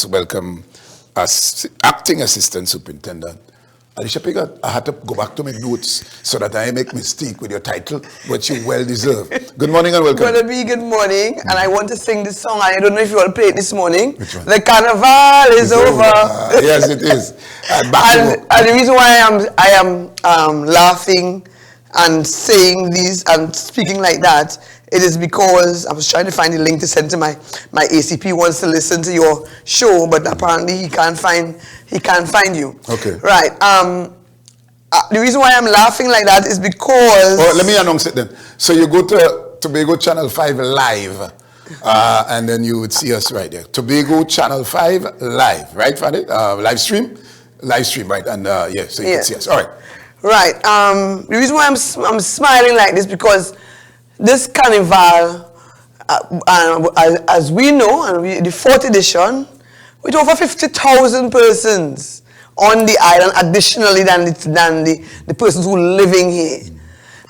welcome as Acting Assistant Superintendent Alicia Piggott. I had to go back to my notes so that I make mistake with your title, which you well deserve. Good morning and welcome. Brother B, good morning. And I want to sing this song. I don't know if you all played it this morning. Which one? The Carnival is over. Yes, it is. And the reason why I am laughing and saying these and speaking like that, it is because I was trying to find the link to send to my ACP wants to listen to your show, but apparently he can't find you. Okay. Right. The reason why I'm laughing like that is because. Oh, let me announce it then. So you go to Tobago Channel 5 live, and then you would see us right there. Tobago Channel 5 live, right, Fanny? Live stream, right? And yeah, so you can see us. All right. Right. The reason why I'm smiling like this because this carnival, as we know, the 4th edition, with over 50,000 persons on the island, additionally than the persons who are living here.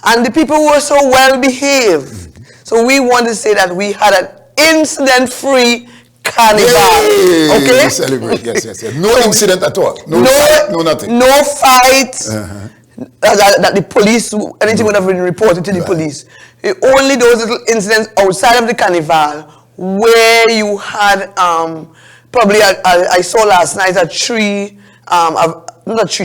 And the people were so well behaved. So we want to say that we had an incident-free carnival. Yay! Okay? We celebrate, yes. No incident at all. No fight, no nothing. No fight. That the police, anything would have been reported to the police. Only those little incidents outside of the carnival where you had probably I saw last night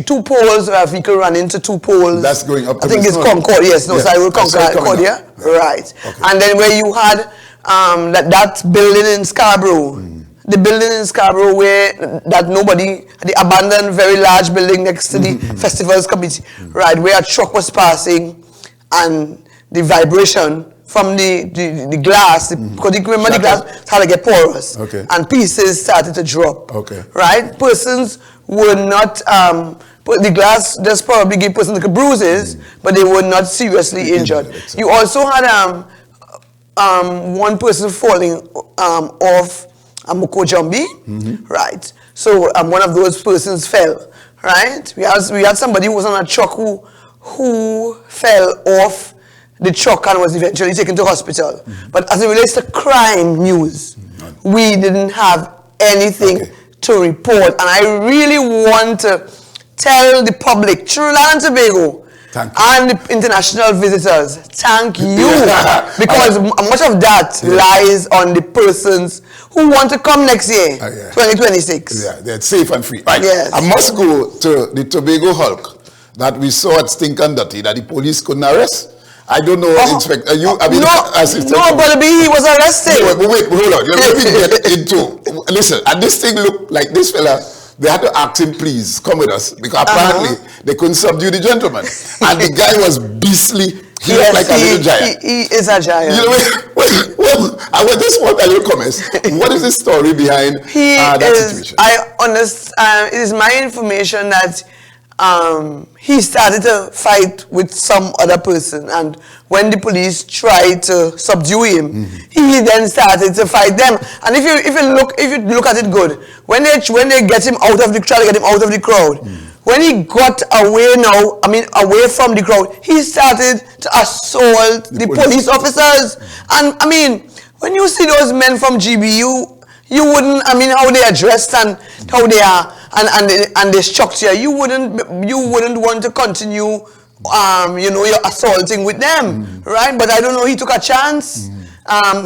two poles where a vehicle ran into two poles. That's going up to I think it's Concord, yes, no, so I will Concord, yeah. Right. Okay. And then where you had that building in Scarborough. The building in Scarborough where the abandoned very large building next to the festivals committee, right, where a truck was passing and the vibration from the glass, because remember the glass started to get porous, and pieces started to drop, right? Persons were not, the glass just probably gave persons like bruises, but they were not seriously injured. You also had one person falling off Moko Juby, right? So one of those persons fell, right? We had somebody who was on a truck who fell off the truck and was eventually taken to hospital. But as it relates to crime news, we didn't have anything to report. And I really want to tell the public, Trinidad and Tobago, and the international visitors, thank you, because much of that lies on the persons who want to come next year, 2026. Yeah, they're safe and free. Right. Yes. I must go to the Tobago Hulk that we saw at Stink and Dirty that the police couldn't arrest. I don't know, Inspector. Assistant. No, but he was arrested. Wait, hold on. Let me get into. Listen, and this thing looked like this fella. They had to ask him, please, come with us. Because apparently, they couldn't subdue the gentleman. And the guy was beastly. He looked like a little giant. He is a giant. You know, I just want a little comments. What is the story behind that situation? I understand. It is my information that he started to fight with some other person, and when the police tried to subdue him, he then started to fight them. And if you look at it good, when they get him out of the try to get him out of the crowd, when he got away away from the crowd, he started to assault the police officers. And I mean, when you see those men from GB, you wouldn't, how they are dressed and how they are, and the structure, you wouldn't want to continue, you're assaulting with them, right? But I don't know, he took a chance,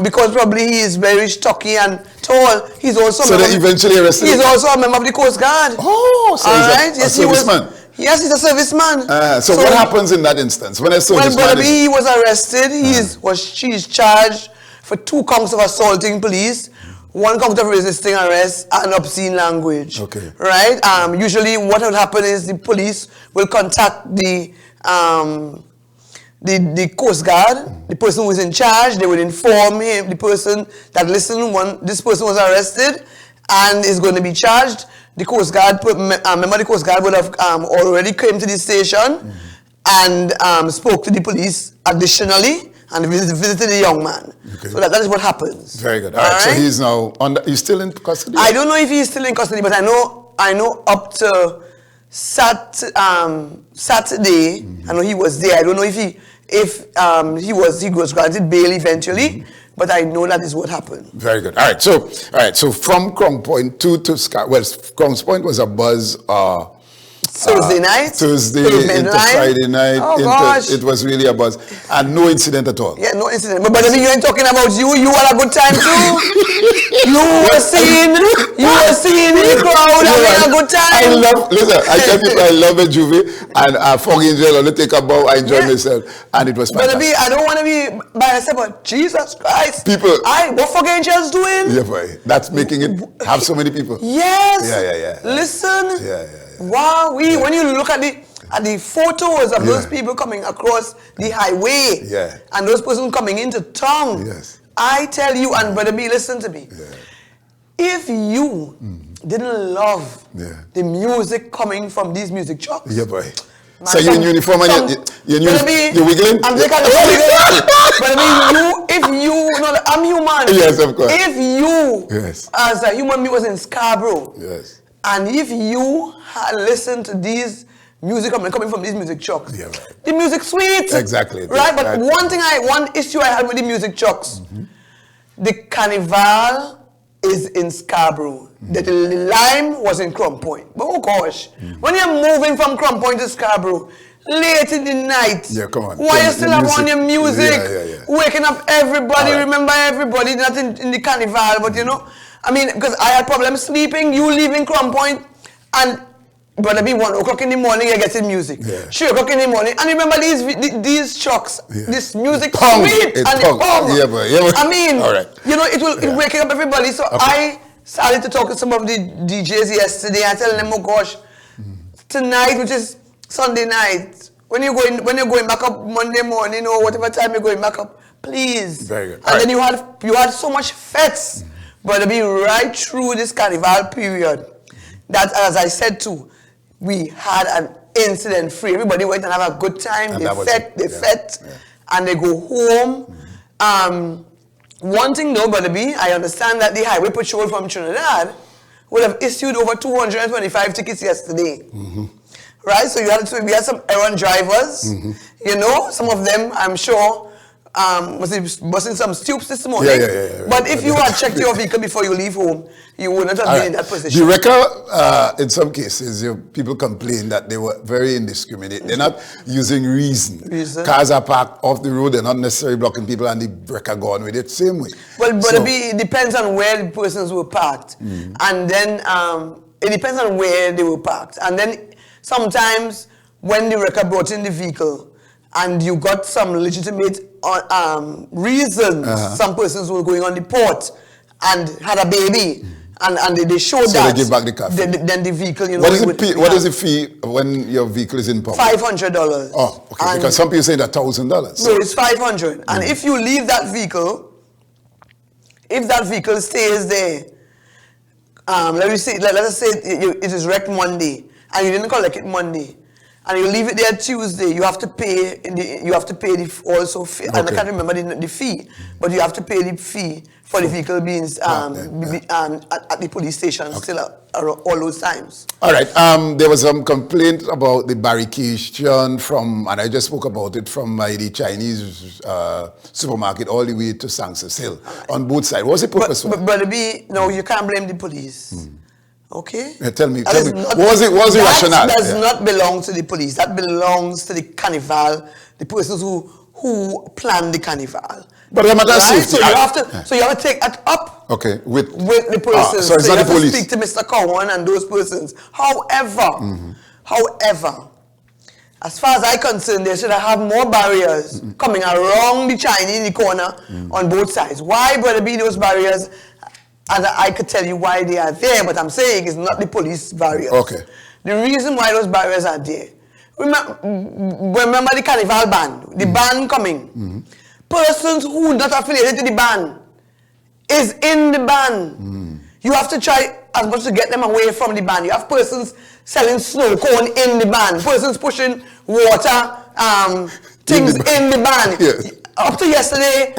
because probably he is very stocky and tall. He's also so they eventually arrested him? He's also a member of the Coast Guard. Oh, so he's a serviceman. Yes, he's a serviceman. So what happens in that instance? When a serviceman well, he was arrested. She's charged for 2 counts of assaulting police, 1 count of resisting arrest, and obscene language. Right? Usually what will happen is the police will contact the Coast Guard, the person who is in charge. They will inform him, the person that this person was arrested and is going to be charged. The Coast Guard, member of the Coast Guard would have already came to the station and spoke to the police additionally and visited the young man. So that is what happens. Very good. All right. So he's now he's still in custody? I don't know if he's still in custody, but I know up to Saturday, I know he was there. I don't know if he was granted bail eventually, but I know that is what happened. Very good. All right. So from Crown Point to Scar. Well, Crown Point was a buzz. Thursday night. Thursday into Friday night. Oh gosh. It was really a buzz, and no incident at all. Yeah, no incident. But I mean, you ain't talking about you. You had a good time too. You were seeing the crowd having a good time. I tell people I love a Juby and Fog Angel on the take a bow. I enjoyed myself, and it was fantastic. But I don't want to be by myself, but Jesus Christ. People. What Fog Angel's doing? Yeah, boy. That's making it have so many people. Yes. Yeah. Listen. Yeah. Wow, when you look at the photos of those people coming across the highway, and those persons coming into town, I tell you, and Brother B, listen to me. If you didn't love the music coming from these music trucks, boy. So you're in uniform and you're wiggling? I'm just kind of wiggling. But I mean, I'm human. Yes, of course. If you, as a human being, was in Scarborough, and if you had listened to these music coming from these music trucks, the music sweet. Exactly. Right? But one issue I had with the music trucks, the Carnival is in Scarborough. The Lime was in Crown Point. But oh gosh, when you're moving from Crown Point to Scarborough, late in the night, why you still have on your music, waking up everybody, remember everybody, not in the Carnival, but you know, I mean, because I had problems sleeping, you leaving Crown Point, and Brother B, 1 o'clock in the morning, you're getting music. 3 o'clock in the morning, and remember these trucks, this music sweet, and the pong. I mean, you know, it will waking up everybody. So I started to talk to some of the DJs yesterday. I tell them, oh gosh, tonight, which is Sunday night, when you're going back up Monday morning or whatever time you're going back up, please. Very good. And then you had so much fets, Brother B, right through this Carnival period. That, as I said too, we had an incident free. Everybody went and have a good time. They fed, and they go home. One thing though, Brother B, I understand that the highway patrol from Trinidad would have issued over 225 tickets yesterday. Right? So we had some errand drivers. You know, some of them, I'm sure, was busting some stoops this morning. But if you had checked your vehicle before you leave home, you would not have been in that position. The record, in some cases, people complain that they were very indiscriminate. They're not using reason. Cars are parked off the road, they're not necessarily blocking people, and the wrecker go on with it same way. Well, but it depends on where the persons were parked. And then it depends on where they were parked. And then sometimes when the wrecker brought in the vehicle, and you got some legitimate reasons, some persons were going on the port and had a baby, and they showed so that. They give back the car. Then the vehicle, you know. What is the fee when your vehicle is in public? $500. Oh, okay. And because some people say that $1,000. No, it's $500. And if you leave that vehicle, if that vehicle stays there, let us say it is wrecked Monday, and you didn't collect it Monday, and you leave it there Tuesday, you have to pay also fee. And I can't remember the fee, but you have to pay the fee for the vehicle being at the police station still all those times. All right. There was some complaint about the barricade from, and I just spoke about it, from the Chinese supermarket all the way to Sanctus Hill on both sides. Was it purposeful? But no, you can't blame the police. Okay. Tell me. What was the rationale? That does not belong to the police. That belongs to the Carnival, the persons who plan the Carnival. But I'm not safety. So you have to take that up. Okay. With the persons. So it's not the police. Speak to Mr. Cowan and those persons. However, as far as I'm concerned, they should have more barriers coming around the Chinese in the corner on both sides. Why, Brother B, those barriers? And I could tell you why they are there, but I'm saying it's not the police barriers. Okay. The reason why those barriers are there. Remember the Carnival band, the band coming. Persons who are not affiliated to the band is in the band. You have to try as much to get them away from the band. You have persons selling snow cone in the band, persons pushing water, things in the band. Yes. Up to yesterday,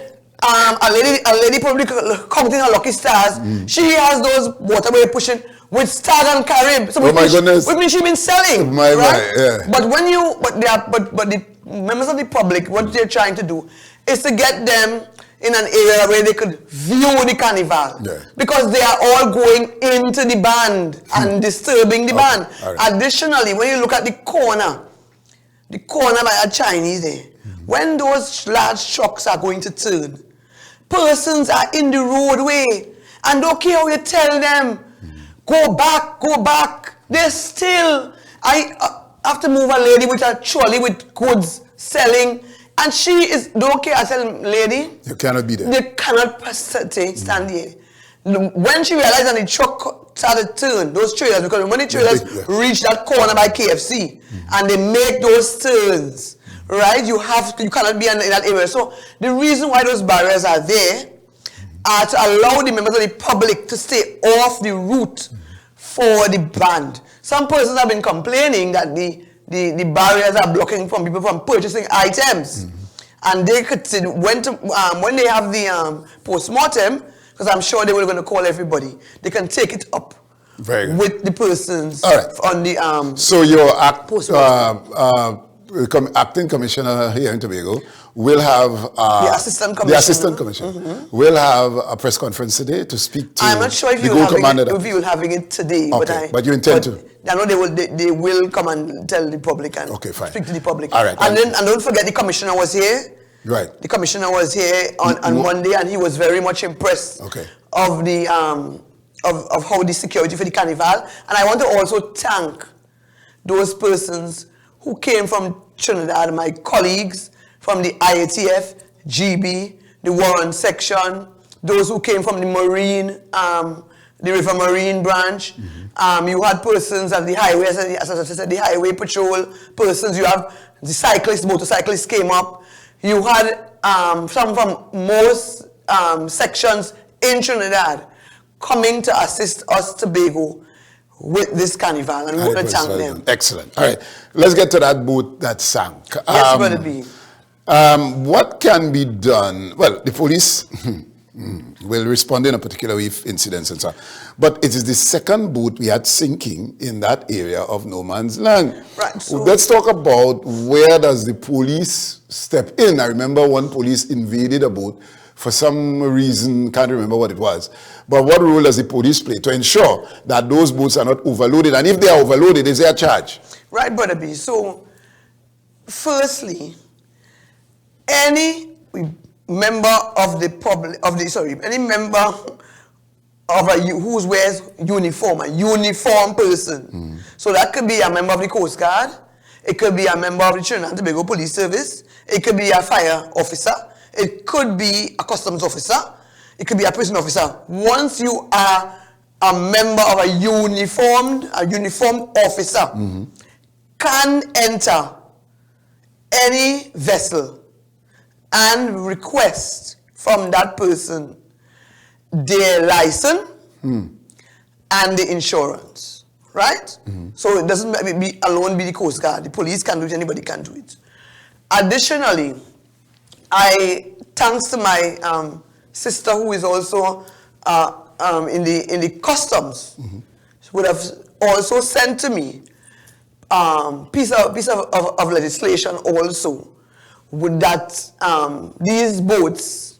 a lady probably counting her lucky stars. She has those waterway pushing with Stars and Carib. So oh my goodness! Which means she's been selling, right? But when you, but the members of the public, what they're trying to do is to get them in an area where they could view the carnival. Yeah. Because they are all going into the band and disturbing the band. Right. Additionally, when you look at the corner by a Chinese there, when those large trucks are going to turn, persons are in the roadway, and don't care how you tell them, go back. They're still. I have to move a lady with a trolley with goods selling, and she don't care. I tell lady, you cannot be there. They cannot stand here. When she realized that the truck started to turn, those trailers, because when the trailers reach that corner by KFC, and they make those turns, right? You cannot be in that area. So the reason why those barriers are there are to allow the members of the public to stay off the route for the band. Some persons have been complaining that the barriers are blocking from people from purchasing items. And they could when they have the postmortem, because I'm sure they were going to call everybody, they can take it up with the persons on the so your acting commissioner here in Tobago will have the assistant commissioner will have a press conference today to speak to I'm not sure if the you will having it today, but you intend to. I know they will come and tell the public and speak to the public. All right, and don't forget the commissioner was here. Right. The commissioner was here on Monday, and he was very much impressed of the of how the security for the carnival. And I want to also thank those persons who came from Trinidad, my colleagues from the IATF, Juby, the Warren section, those who came from the Marine, the River Marine branch. You had persons at the highway, as I said, the highway patrol persons. You have the cyclists, motorcyclists came up. You had some from most sections in Trinidad coming to assist us Tobago with this carnival, and we want to thank them. Excellent. All right, let's get to that boat that sank. Yes, Brother B. What can be done? Well, the police will respond in a particular way if incidents and so on. But it is the second boat we had sinking in that area of no man's land. Right. So let's talk about where does the police step in. I remember one police invaded a boat for some reason, can't remember what it was. But what role does the police play to ensure that those boats are not overloaded? And if they are overloaded, is there a charge? Right, Brother B. So, firstly, any member of the public, any member of who wears uniform, a uniform person. So that could be a member of the Coast Guard, it could be a member of the Trinidad and Tobago Police Service, it could be a fire officer, it could be a customs officer, it could be a prison officer. Once you are a member of a uniformed officer, can enter any vessel and request from that person their license and the insurance, right? So it doesn't be the Coast Guard. The police can do it, anybody can do it. Additionally, thanks to my sister who is also in the customs, would have also sent to me piece of legislation also, with that these boats,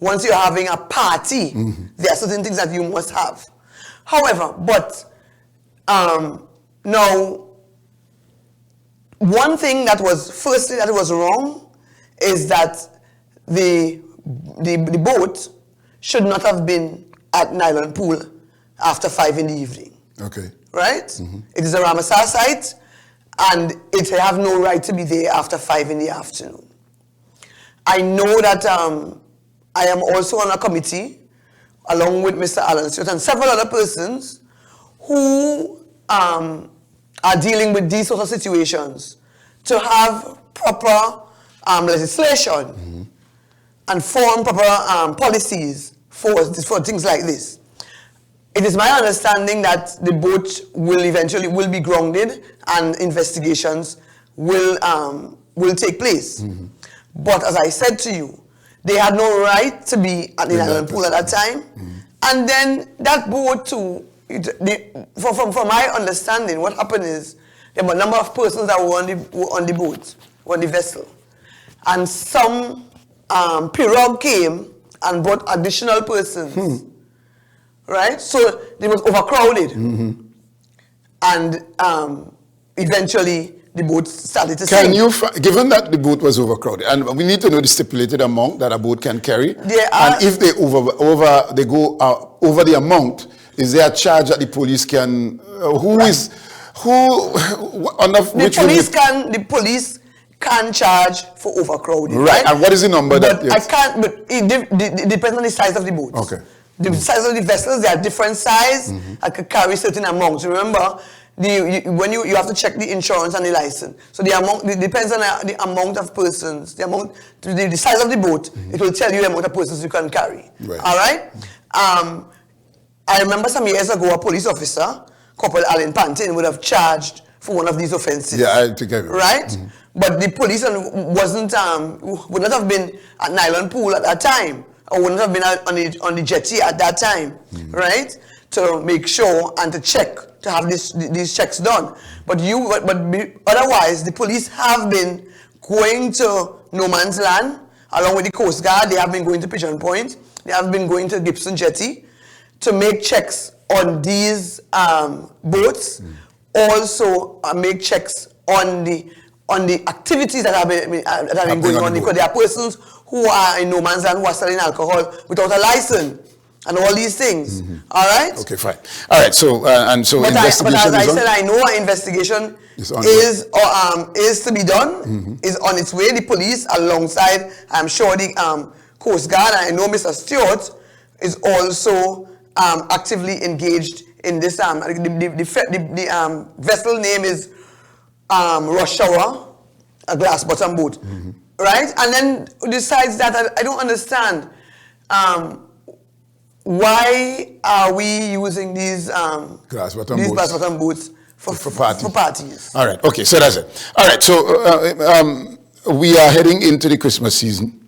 once you're having a party, there are certain things that you must have. However, now, one thing that was wrong is that the boat should not have been at Nylon Pool after 5 in the evening. Okay. Right? It is a Ramessar site, and it have no right to be there after 5 in the afternoon. I know that I am also on a committee, along with Mr. Alan Stewart and several other persons who are dealing with these sorts of situations, to have proper legislation and form proper policies for things like this. It is my understanding that the boat will eventually be grounded and investigations will take place. But as I said to you, they had no right to be at the Island Pool at that time. And then that boat too, from my understanding, what happened is there were a number of persons that were on the boat, on the vessel. And some pirogue came and brought additional persons, right? So they was overcrowded. And eventually the boat started to sink. Given that the boat was overcrowded, and we need to know the stipulated amount that a boat can carry, and if they go over the amount, is there a charge that the police can, the police can charge for overcrowding. Right, and what is the number but it depends on the size of the boat. Okay. The size of the vessels, they are different size. I could carry certain amounts. Remember, when you have to check the insurance and the license. So the amount, it depends on the amount of persons, the size of the boat. It will tell you the amount of persons you can carry. Right. All right? I remember some years ago, a police officer, Corporal Allen Pantin, would have charged for one of these offenses. Yeah, I think I remember. Right? But the police would not have been at Nylon Pool at that time, or would not have been on the jetty at that time, right? To make sure and to check, to have these checks done. But otherwise, the police have been going to no man's land, along with the Coast Guard. They have been going to Pigeon Point. They have been going to Gibson Jetty to make checks on these boats. Also make checks on the activities that have been going on, because there are persons who are in no man's land who are selling alcohol without a license and all these things. All right? Okay, fine. All right, so investigation but as I said, I know an investigation is to be done, is on its way. The police alongside, I'm sure, the Coast Guard, and I know Mr. Stewart is also actively engaged in this. The vessel name is Rush Hour, a glass bottom boat, right? And then besides that, I don't understand why are we using these glass bottom boats for parties? All right, okay, so that's it. All right, so we are heading into the Christmas season.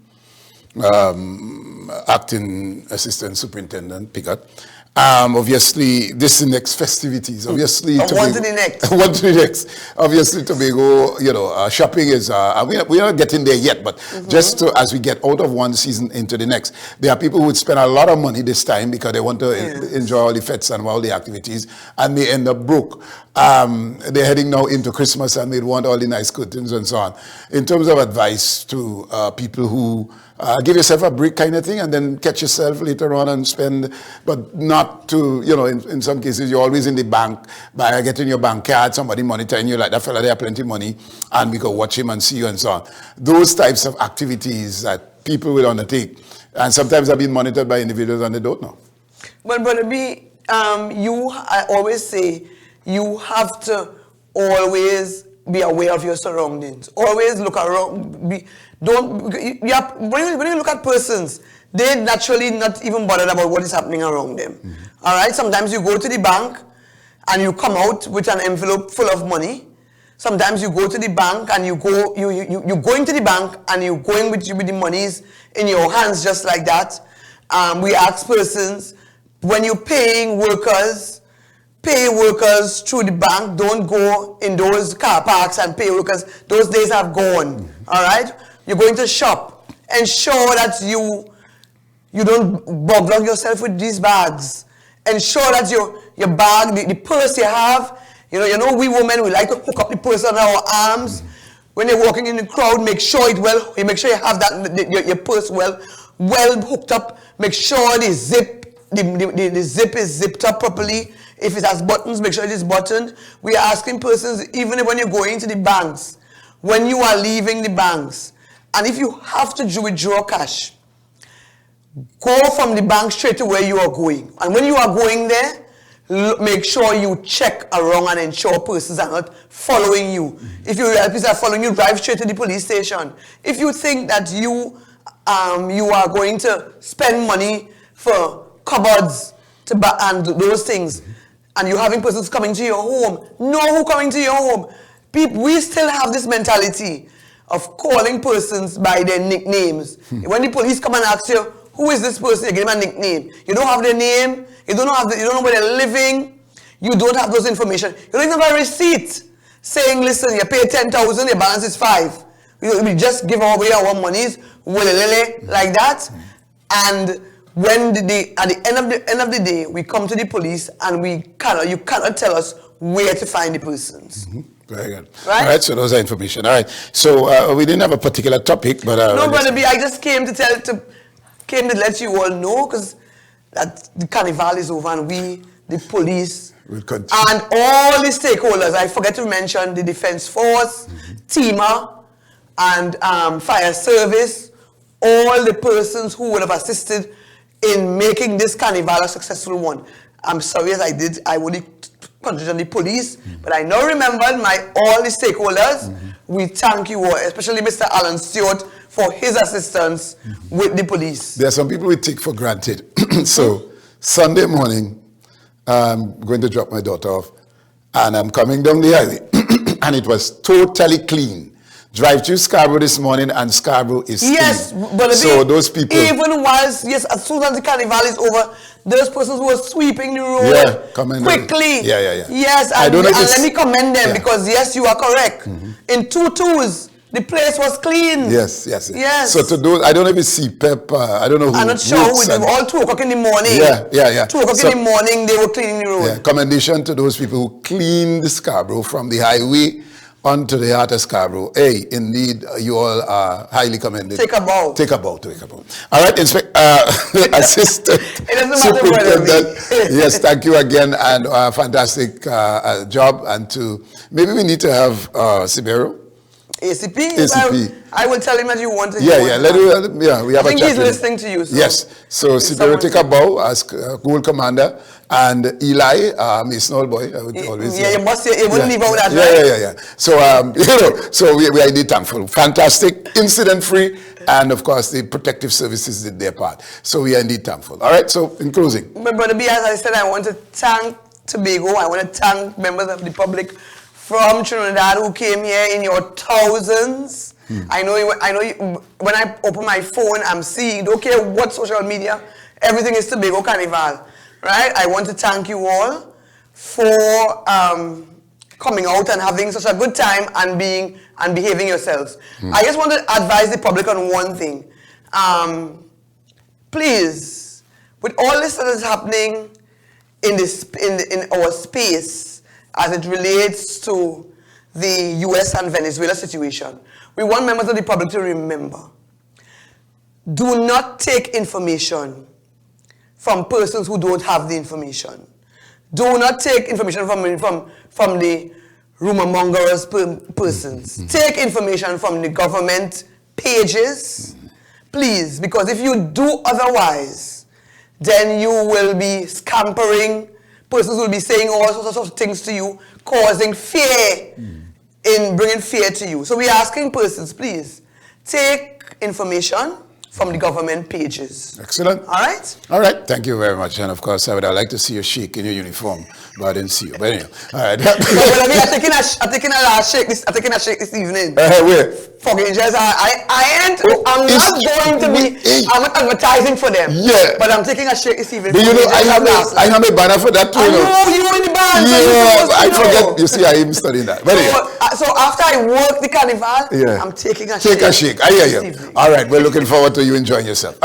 Acting Assistant Superintendent Piggott. Obviously, this is the next festivities. Obviously, one to the next. One to the next. Obviously, Tobago, shopping is, we're not getting there yet, but just as we get out of one season into the next, there are people who would spend a lot of money this time because they want to enjoy all the fetes and all the activities, and they end up broke. They're heading now into Christmas and they want all the nice curtains and so on. In terms of advice to people who give yourself a break kind of thing and then catch yourself later on and spend, but not to, in some cases you're always in the bank by getting your bank card, somebody monitoring you like that fella, they have plenty of money and we go watch him and see you and so on. Those types of activities that people will undertake and sometimes have been monitored by individuals and they don't know. But I always say you have to always be aware of your surroundings. Always look around. When you look at persons, they're naturally not even bothered about what is happening around them. All right? Sometimes you go to the bank and you come out with an envelope full of money. Sometimes you go to the bank and you go into the bank and you're going with the monies in your hands just like that. We ask persons, when you're paying workers, pay workers through the bank. Don't go in those car parks and pay workers. Those days have gone. All right? You're going to shop. Ensure that you don't bog yourself with these bags. Ensure that your bag, the purse you have, you know we women, we like to hook up the purse on our arms. When you're walking in the crowd, make sure make sure you have that your purse well hooked up. Make sure the zip is zipped up properly. If it has buttons, make sure it is buttoned. We are asking persons, even when you're going to the banks, when you are leaving the banks, and if you have to withdraw cash, go from the bank straight to where you are going. And when you are going there, make sure you check around and ensure persons are not following you. If you realize people are following you, drive straight to the police station. If you think that you are going to spend money for cupboards and those things, and you're having persons coming to your home, know who coming to your home. We still have this mentality of calling persons by their nicknames. When the police come and ask you, who is this person? You give them a nickname. You don't have their name. You don't know where they're living. You don't have those information. You don't even have a receipt saying, listen, you pay 10,000, your balance is 5. We just give away our monies willy-nilly like that. And when at the end of the day, we come to the police and you cannot tell us where to find the persons. Very good. Right? All right, so those are information. All right. So we didn't have a particular topic, but no, Brother B, I just came to let you all know, because that the carnival is over and we, the police, we'll continue. And all the stakeholders, I forget to mention the Defense Force, TEMA, and Fire Service, all the persons who would have assisted in making this carnival a successful one. I'm sorry as I only concentrated on the police, but I now remembered all the stakeholders. We thank you all, especially Mr. Alan Stewart, for his assistance with the police. There are some people we take for granted. So Sunday morning, I'm going to drop my daughter off, and I'm coming down the highway, and it was totally clean. Drive through Scarborough this morning, and Scarborough is clean. But so those people, even whilst, as soon as the carnival is over, those persons who were sweeping the road quickly. Yes, and let me commend them, because yes, you are correct. In 2-2s, the place was clean. Yes. So to those, I don't know if it's CPEP, I don't know who. I'm not sure who, all 2 o'clock in the morning. 2 o'clock in the morning, they were cleaning the road. Yeah, commendation to those people who cleaned the Scarborough from the highway onto the heart of Scarborough. Hey, indeed, you all are highly commended. Take a bow. All right, Assistant Superintendent. Yes, thank you again, and fantastic job. And maybe we need to have Sibero. ACP. I will tell him that you want to. We have a chat. I think he's listening to you. So yes. So Sibero take a bow as goal commander, and Eli, my small boy. I would always. You must say you wouldn't leave out that. Yeah. So so we are indeed thankful. Fantastic, incident free, and of course the protective services did their part. So we are indeed thankful. All right. So in closing, but Brother B, as I said, I want to thank Tobago. I want to thank members of the public from Trinidad who came here in your thousands. I know when I open my phone, I'm seeing, don't care what social media, everything is Tobago Carnival, right? I want to thank you all for coming out and having such a good time and behaving yourselves. I just want to advise the public on one thing. Please, with all this that is happening in our space, as it relates to the US and Venezuela situation, we want members of the public to remember, do not take information from persons who don't have the information. Do not take information from the rumor mongers persons. Take information from the government pages, please, because if you do otherwise, then you will be scampering. Persons will be saying all sorts of things to you, causing fear, bringing fear to you. So we're asking persons, please, take information from the government pages. Excellent. All right? All right. Thank you very much. And of course, I would like to see you shake in your uniform, but I didn't see you. But anyway, all right. I'm taking a shake this evening. Where? Fucking just, I'm not advertising for them. Yeah. But I'm taking a shake this evening. But I have a banner for that too. I know you in the band. Yeah, I forget. You see, I even studying that. But so after I work the carnival, I'm taking a shake. Take a shake. I hear you. All right. We're looking forward to you enjoying yourself.